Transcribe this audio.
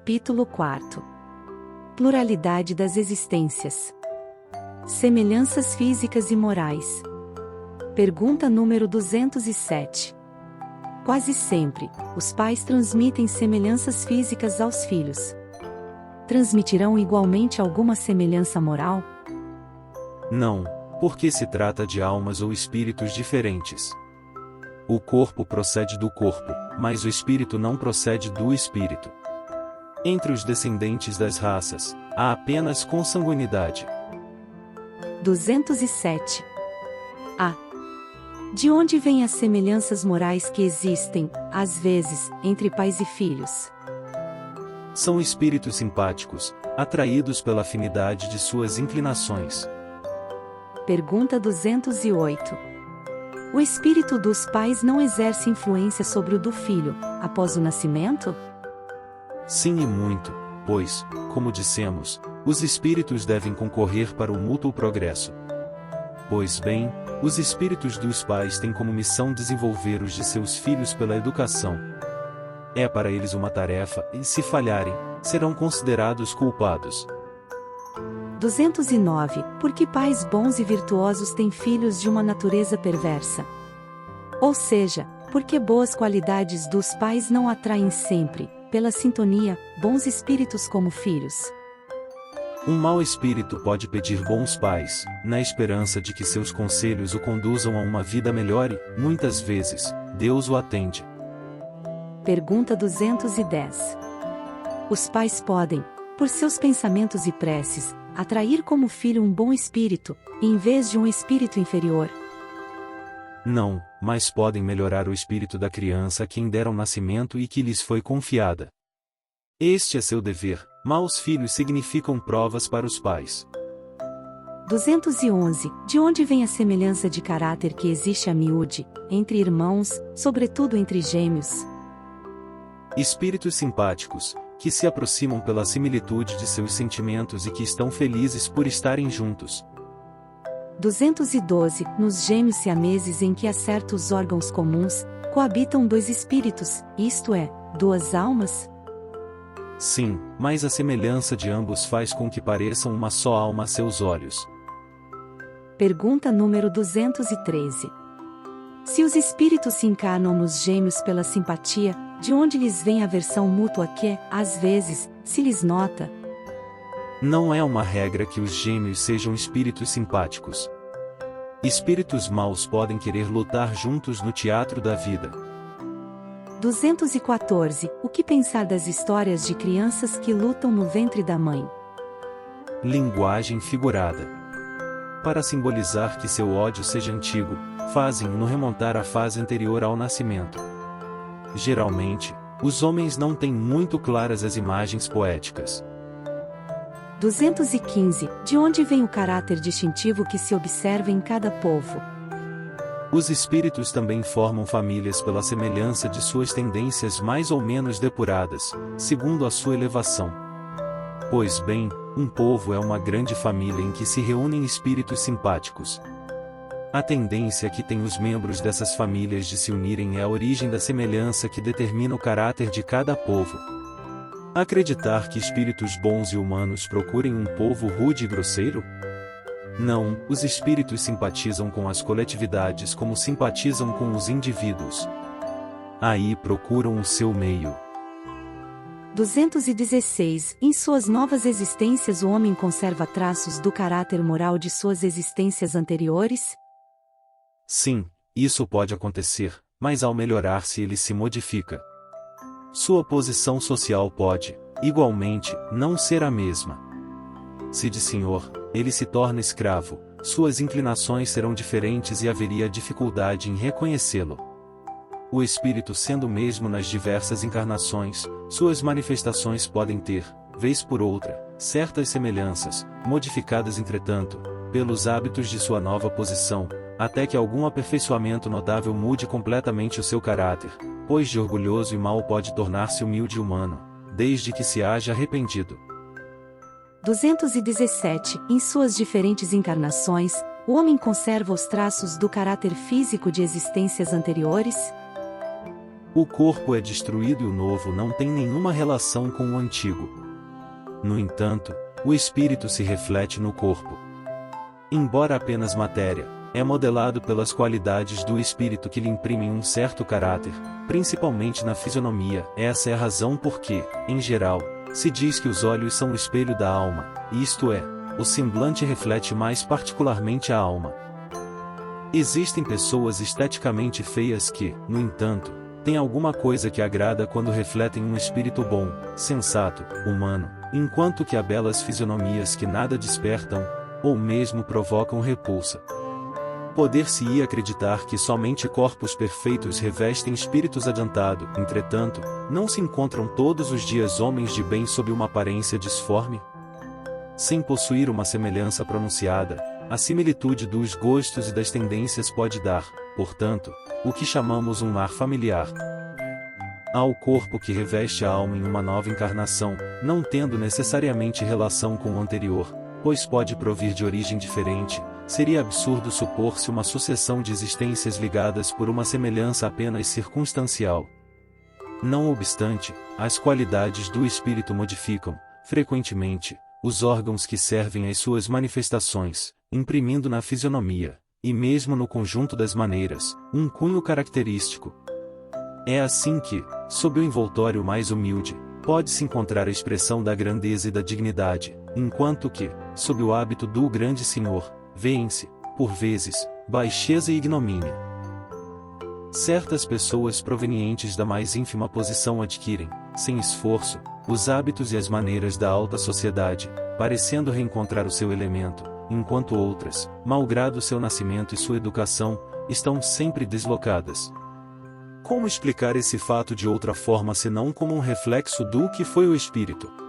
Capítulo 4. Pluralidade das existências. Semelhanças físicas e morais. Pergunta número 207. Quase sempre, os pais transmitem semelhanças físicas aos filhos. Transmitirão igualmente alguma semelhança moral? Não, porque se trata de almas ou espíritos diferentes. O corpo procede do corpo, mas o espírito não procede do espírito. Entre os descendentes das raças, há apenas consanguinidade. 207. A. De onde vêm as semelhanças morais que existem, às vezes, entre pais e filhos? São espíritos simpáticos, atraídos pela afinidade de suas inclinações. Pergunta 208. O espírito dos pais não exerce influência sobre o do filho, após o nascimento? Sim e muito, pois, como dissemos, os espíritos devem concorrer para o mútuo progresso. Pois bem, os espíritos dos pais têm como missão desenvolver os de seus filhos pela educação. É para eles uma tarefa, e se falharem, serão considerados culpados. 209. Por que pais bons e virtuosos têm filhos de uma natureza perversa? Ou seja, por que boas qualidades dos pais não atraem sempre, pela sintonia, bons espíritos como filhos? Um mau espírito pode pedir bons pais, na esperança de que seus conselhos o conduzam a uma vida melhor e, muitas vezes, Deus o atende. Pergunta 210. Os pais podem, por seus pensamentos e preces, atrair como filho um bom espírito, em vez de um espírito inferior? Não, mas podem melhorar o espírito da criança a quem deram nascimento e que lhes foi confiada. Este é seu dever. Maus filhos significam provas para os pais. 211. De onde vem a semelhança de caráter que existe a miúde, entre irmãos, sobretudo entre gêmeos? Espíritos simpáticos, que se aproximam pela similitude de seus sentimentos e que estão felizes por estarem juntos. 212. Nos gêmeos siameses em que há certos órgãos comuns, coabitam dois espíritos, isto é, duas almas? Sim, mas a semelhança de ambos faz com que pareçam uma só alma a seus olhos. Pergunta número 213. Se os espíritos se encarnam nos gêmeos pela simpatia, de onde lhes vem a aversão mútua que, às vezes, se lhes nota? Não é uma regra que os gêmeos sejam espíritos simpáticos. Espíritos maus podem querer lutar juntos no teatro da vida. 214. O que pensar das histórias de crianças que lutam no ventre da mãe? Linguagem figurada. Para simbolizar que seu ódio seja antigo, fazem-no remontar à fase anterior ao nascimento. Geralmente, os homens não têm muito claras as imagens poéticas. 215. De onde vem o caráter distintivo que se observa em cada povo? Os espíritos também formam famílias pela semelhança de suas tendências mais ou menos depuradas, segundo a sua elevação. Pois bem, um povo é uma grande família em que se reúnem espíritos simpáticos. A tendência que têm os membros dessas famílias de se unirem é a origem da semelhança que determina o caráter de cada povo. Acreditar que espíritos bons e humanos procurem um povo rude e grosseiro? Não, os espíritos simpatizam com as coletividades como simpatizam com os indivíduos. Aí procuram o seu meio. 216. Em suas novas existências o homem conserva traços do caráter moral de suas existências anteriores? Sim, isso pode acontecer, mas ao melhorar-se ele se modifica. Sua posição social pode, igualmente, não ser a mesma. Se de senhor, ele se torna escravo, suas inclinações serão diferentes e haveria dificuldade em reconhecê-lo. O espírito sendo o mesmo nas diversas encarnações, suas manifestações podem ter, vez por outra, certas semelhanças, modificadas entretanto, pelos hábitos de sua nova posição, até que algum aperfeiçoamento notável mude completamente o seu caráter, pois de orgulhoso e mau pode tornar-se humilde e humano, desde que se haja arrependido. 217. Em suas diferentes encarnações, o homem conserva os traços do caráter físico de existências anteriores? O corpo é destruído e o novo não tem nenhuma relação com o antigo. No entanto, o espírito se reflete no corpo. Embora apenas matéria, é modelado pelas qualidades do espírito que lhe imprimem um certo caráter, principalmente na fisionomia. Essa é a razão por que, em geral, se diz que os olhos são o espelho da alma, isto é, o semblante reflete mais particularmente a alma. Existem pessoas esteticamente feias que, no entanto, têm alguma coisa que agrada quando refletem um espírito bom, sensato, humano, enquanto que há belas fisionomias que nada despertam, ou mesmo provocam repulsa. Poder-se-ia acreditar que somente corpos perfeitos revestem espíritos adiantados, entretanto, não se encontram todos os dias homens de bem sob uma aparência disforme? Sem possuir uma semelhança pronunciada, a similitude dos gostos e das tendências pode dar, portanto, o que chamamos um ar familiar. Há o corpo que reveste a alma em uma nova encarnação, não tendo necessariamente relação com o anterior, pois pode provir de origem diferente. Seria absurdo supor-se uma sucessão de existências ligadas por uma semelhança apenas circunstancial. Não obstante, as qualidades do espírito modificam, frequentemente, os órgãos que servem às suas manifestações, imprimindo na fisionomia, e mesmo no conjunto das maneiras, um cunho característico. É assim que, sob o envoltório mais humilde, pode-se encontrar a expressão da grandeza e da dignidade, enquanto que, sob o hábito do grande senhor, vêem-se, por vezes, baixeza e ignomínia. Certas pessoas provenientes da mais ínfima posição adquirem, sem esforço, os hábitos e as maneiras da alta sociedade, parecendo reencontrar o seu elemento, enquanto outras, malgrado seu nascimento e sua educação, estão sempre deslocadas. Como explicar esse fato de outra forma senão como um reflexo do que foi o espírito?